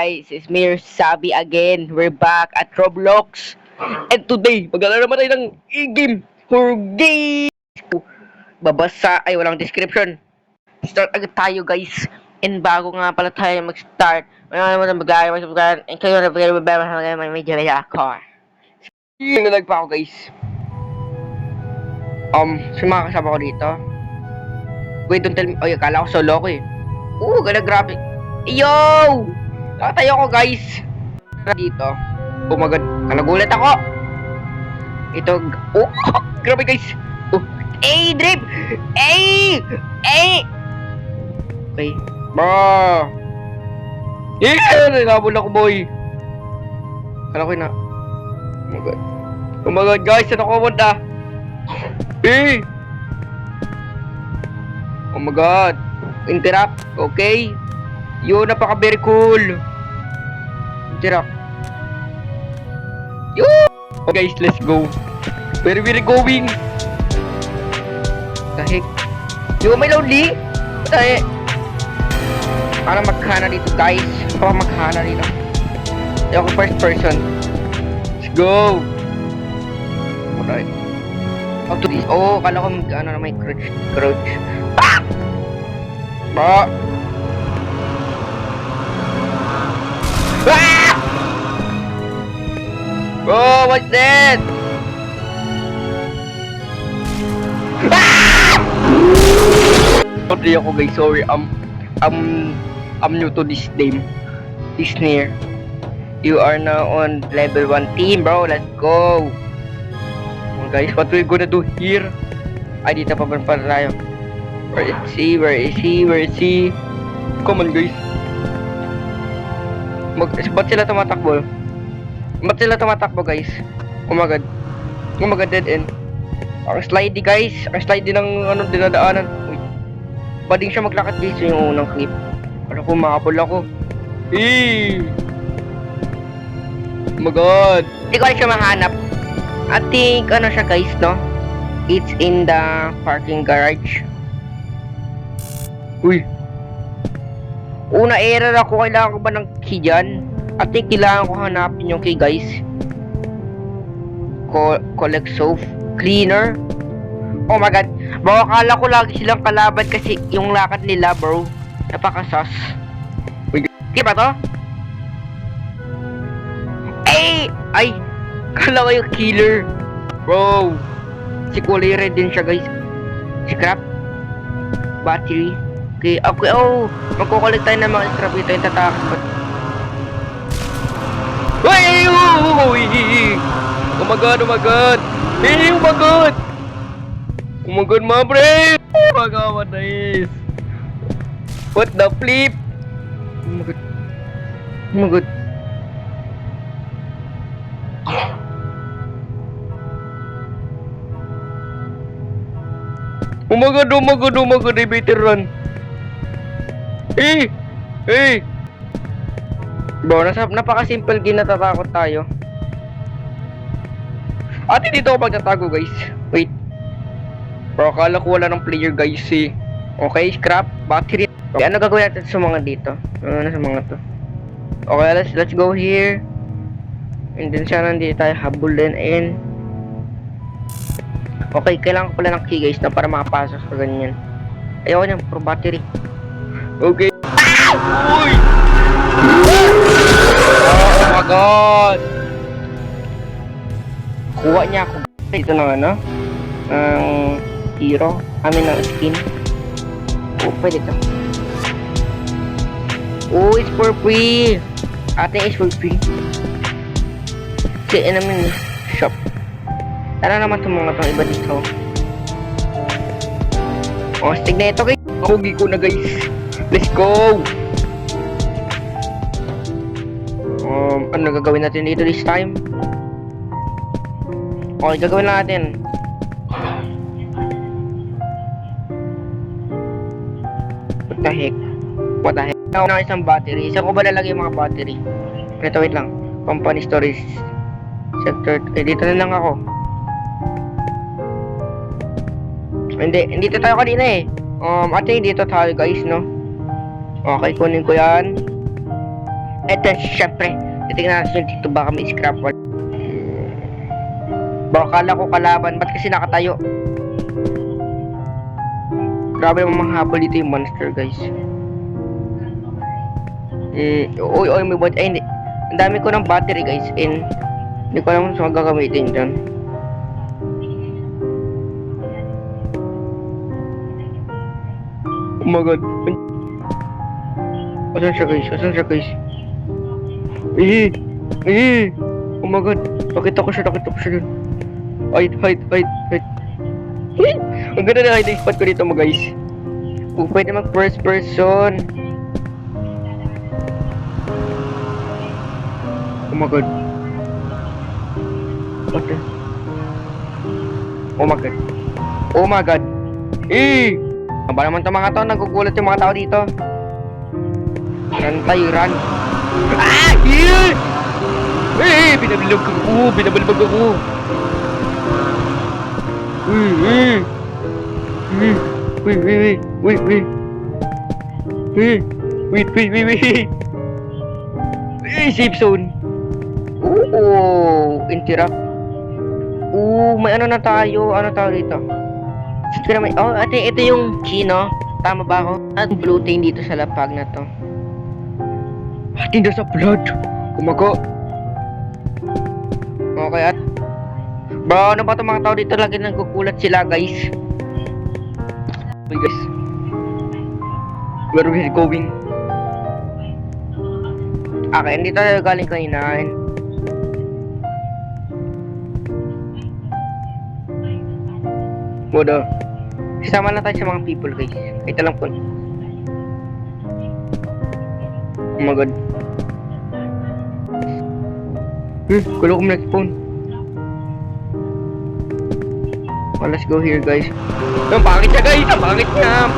guys? It's me, Sabi again. We're back at Roblox. And today, maglalaro naman tayo ng e-game for games. Babasa ay walang description. Start agad tayo guys. And bago nga pala tayo mag-start, wala naman ang bagay, and kayo na bagay, may medyo may ako. Nalag pa ako guys. Sino mga kasama ko dito? Wait, don't tell me. Oy, akala ko solo ko eh. Gala grabe. Yo! Nakatayo ko guys. Dito. Oh my god. Nagulat ako. Ito. Grabe guys. Drip! Okay. Bro. Nilabol ako boy. Kala ko na. Oh my god. Oh my god guys. Ano ko punta? Oh my god. Interrupt. Okay. Yun, napaka very cool. Interrupt. Yun. Okay guys, let's go. Very going. The heck? Yo, may lonely? Tayo. Parang maghana dito guys. Parang maghana dito. Ako first person. Let's go. Alright. How to this? Kala ko ano na may crouch. Bro. Bro, what's that? Sorry ako guys, sorry. I'm new to this game. This near. You are now on level 1 team, bro. Let's go. Guys, what we gonna do here? Ay, dito pa ba tayo? Where is he? Come on guys. Ba't sila tumatakbo? Guys? Oh my god, dead end. Ang slidey guys. Ang slidey ng dinadaanan. Uy. Bading siya maglakad guys yung unang clip. Ano ko, makapul ako. Oh my god. Hindi ko alam siya mahanap. I think, siya guys, no? It's in the parking garage. Uy. Una error ako, kailangan ko ba ng key dyan? I think kailangan ko hanapin yung key guys. Collect soap. Cleaner. Oh my god. Bro, akala ko lagi silang kalaban kasi yung lakad nila bro. Napakasas. Uy. Di ba to? Ay. Kala ko yung killer. Bro. Si kulay red din siya guys. Scrap. Battery. Okay, magkukulit tayo ng mga scrap ito yung tatakas. Uy! Oh my god! Oh my god, my brain! Oh my god, what is? What the flip? Oh my god. Oh my god, I better run. Bro, napaka-simple game, natatakot tayo. Ate, dito ako pagtatago guys. Wait. Bro, akala ko wala ng player guys eh. Okay, scrap, battery. Okay, ano gagawin natin sa mga dito? Ano sa mga to? Okay, let's go here. And then sana hindi tayo habulin and okay, kailangan ko pala ng key guys na para makapasok sa ganyan. Ayoko niyan, pro battery. Okay. Uy! Oh my god! Kuha niya ako. Ito na ang hero. Ng skin. Pwede ito. It's for free. Ate, it's for free. Kasi namin shop. Tara naman itong mga itong iba dito. Stig na ito guys. Hugi ko na guys. Let's go! Ano gagawin natin dito this time? Okay, gagawin natin. What the heck? Ako na isang battery. Isa ko ba lalagay yung mga battery? Ito, wait lang. Company storage sector. Dito na lang ako. Hindi tayo kanina eh. Ate, dito tayo guys, no? Okay, kunin ko yan. At then, syempre, titignan natin dito baka may scrap wall. Baka kala ko kalaban, ba't kasi nakatayo? Grabe naman habol dito yung monster, guys. Oy, may bot. Ay, hindi. Ang dami ko ng battery, guys. And, hindi ko alam kung saan gagamitin dyan. Oh my god. Asan siya, guys? Asan siya, guys? Oh my god. Nakita ko siya dun. Hide. Ang ganda na hiding spot ko dito mo, guys. Kung pwede mag first person. Oh my god. What the? Oh my god. Ano ba naman itong mga to? Nagugulat yung mga tao dito. Run. Binabalibag ako. Wait. Safe zone. Interrupt. May ano na tayo. Ano tayo dito? Ate, ito yung key, no? Tama ba ako? At bloating dito sa lapag na to. Hindi sa blood. Kumago. Okay, at bro, ano ba itong mga tao dito? Lagi nagkukulat sila, guys. Okay, guys. Where we going? Okay, hindi tayo galing kanina. Modo. Sasama na tayo sa mga people, guys. Ito lang po. Oh my god. Kulo ko nag-spawn. Oh, let's go here, guys. Ang pangit niya, guys! Ang pangit niya, guys. Ang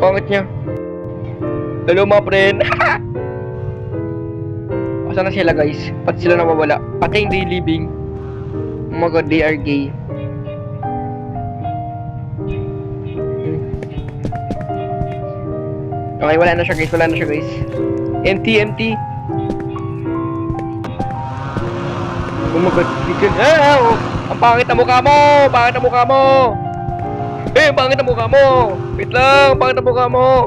pangit niya. Hello, mga friend. Saan na sila, guys? Pati sila nawawala. Pati hindi living. Oh my god, they are gay. Okay, wala na siya, guys. Empty. Oh my god, ang pangit na mukha mo! Pangit na mukha mo! Wait lang, pangit na mukha mo!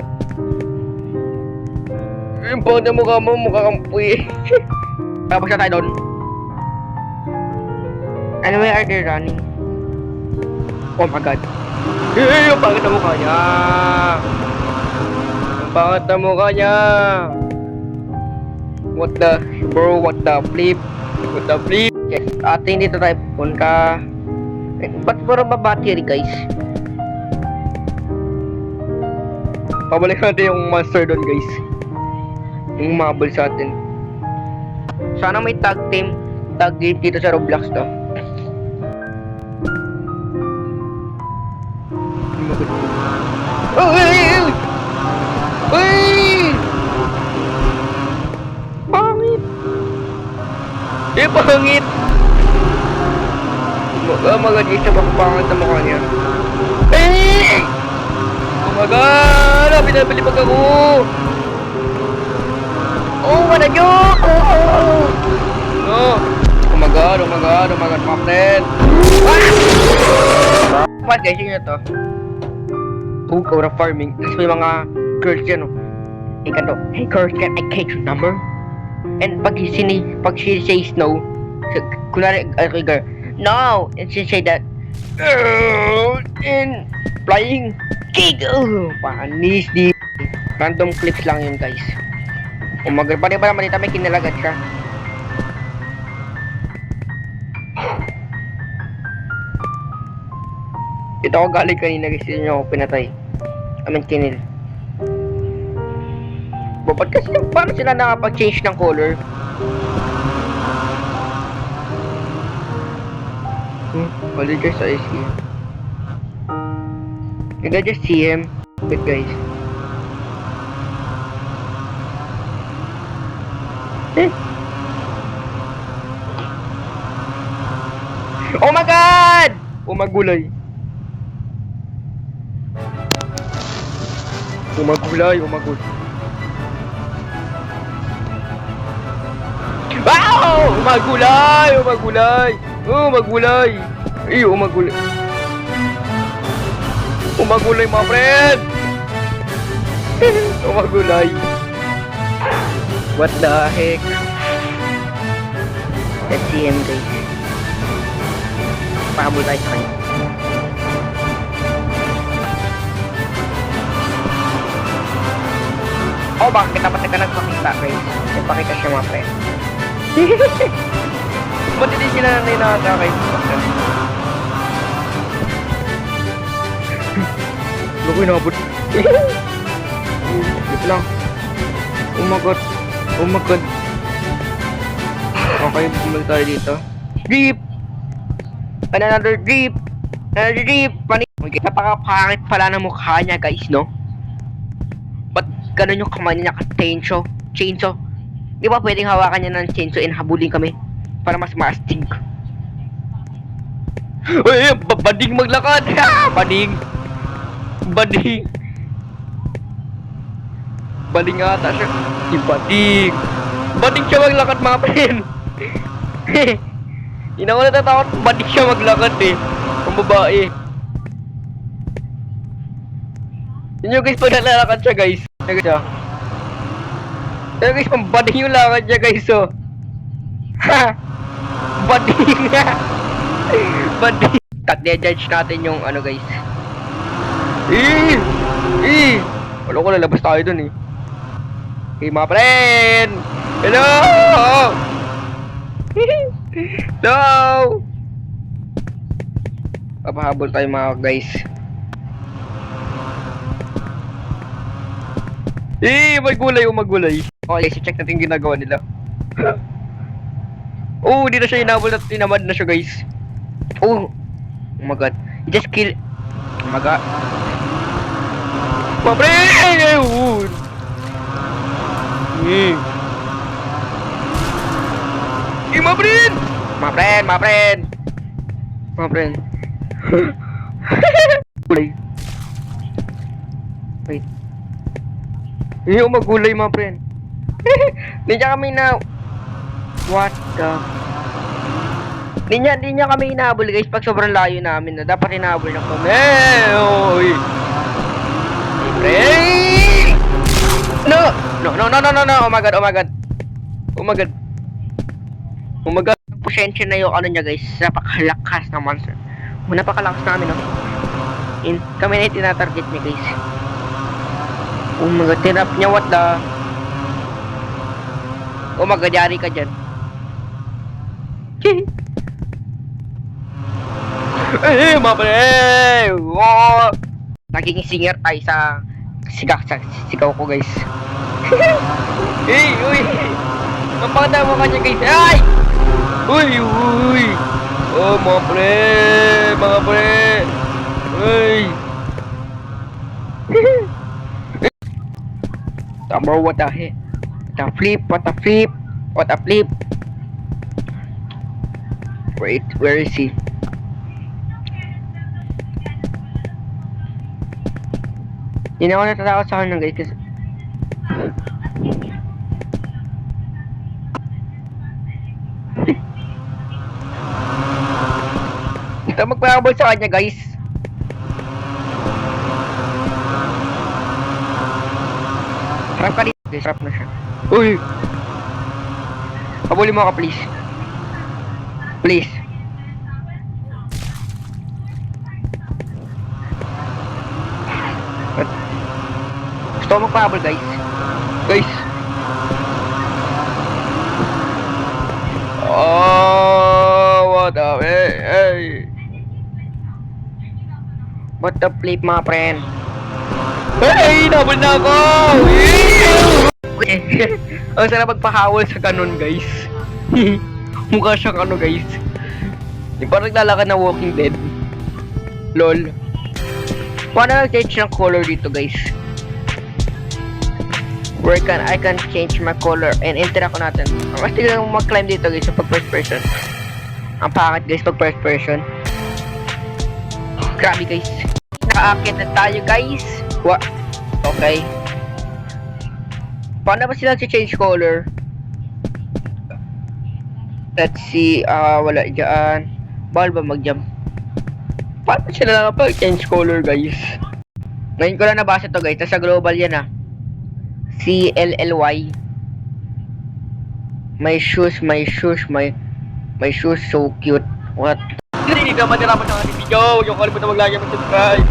Pangit na mukha mo, mukha kang puwi. Tapos na tayo doon. Ano may are they running? Oh my god. Ang pangit na mukha niya! What the flip? Yes, ating dito tayo pupunta. Ba't puro ba battery, guys? Pabalik natin yung monster doon, guys. Yung mabal sa atin. Sana may tag game dito sa Roblox to. Pangit! Oh my god, isa pangit na mukha niya. Oh my god! Binabalibag ako! Oh my god! Oh my god, mga friend! What guys, yun na to? Or farming. Tapos may mga girls dyan, hey girls, can I catch your number? And pag she says no, kunwari, okay girl, no, and she say that, and flying kick, panis di. Random clips lang yun, guys. Pwede ba naman dito may kinalagat siya? Ito ako galing kanina, guys, yun yung ako pinatay. Kinil. Ba't kasi paano sila nakapag-change ng color? All you guys I see. You can just see him. Wait, guys. Oh my god! Oh my gulay. Umagulay, umagul. Wow! Umagulay, umagulay. Umagulay. Umagulay. Umagulay, mga friend. Umagulay. What the heck? Let's see him, guys. Pahabol tayo sa kanya. Oh, bakit dapat ka nagpakita, guys? Nagpakita siya, mga friend. Ba't hindi sila nanay nakaka, guys? Loko, inabot. Wait lang. Oh my god. Oh my god. Okay, bumalik tayo dito. Jeep! Another jeep! Another jeep! Okay, napakapangit pala ng mukha niya, guys, no? Ba't ganun yung kamay niya ka-chainsaw? Chainsaw? Di ba pwedeng hawakan niya ng chainsaw and habulin kami? Para mas maastig. Uy! Bading maglakad! Bading! Bading! Bading ata siya. Si Bading! Bading siya maglakad, mga friend! Hindi ako natatakot. Bading siya maglakad eh. Ang babae. Yun yung guys, pag nalalakad siya, guys. Pero guys, pambading yung lakad niya, guys, oh. Ha! Bading nga! Bading! Judge natin yung ano, guys. Wala ko, lalabas tayo dun eh. Okay, mga friend! Hello! Hello! Papahabol tayo, mga guys. Magulay, magulay. Okay, so check natin yung ginagawa nila. Oh, di na siya inabol at tinamad na siya, guys. Oh my god. He just kill. Oh my god. Mabre! Mabrin! Mabrin! Gulay. Wait. Magulay, mga friend. Hindi niya kami na... What the... Hindi niya kami inahabol, guys, pag sobrang layo namin na dapat inahabol na kami. Oy! Hey! No! Oh my god. Pasensya na yung ano niya, guys. Napakalakas ng monster. Napakalakas namin, no? Kami na yung tinatarget niya, guys. Oh my god, tinap niya, what the... Oh my god, yari ka dyan. Mabray! Oh! Naging singer tayo sa sigaw ko, guys. Uy! Napakita mo kanya, guys. Ay! Uy! Oh, mga pre! Uy! Bro, what the heck? What a flip! Wait, where is he? Hindi na ako natatakot sa kanya, guys, kasi... Ito magpapabol sa kanya, guys. Harap ka dito, guys. Harap na siya. Uy! Habulin mo ka, please. Please. Gusto ko magpahabol, guys. Oh, what the hey. What the flip, mga friend? Hey, nabol na ako! Ang sarap magpahawol sa kanon, guys. Mukha siyang ano, guys. Yung parang naglalakad na Walking Dead. Lol. Paano nag-change ng color dito, guys? Where I can change my color and interact ko natin. Mas tignan mo mag-climb dito, guys, pag first person. Ang pangit, guys, pag first person. Grabe, guys. Nakaakit na tayo, guys. Okay. Paano ba sila change color? Let's see, wala dyan. Bawal ba mag-jump? Paano sila nakapag-change color, guys? Ngayon ko lang nabasa to, guys. Sa global yan, CLLY. My shoes, my shoes so cute. What? Hindi ka matirapan ng ating video. Huwag yung kalimutan mag-like and subscribe.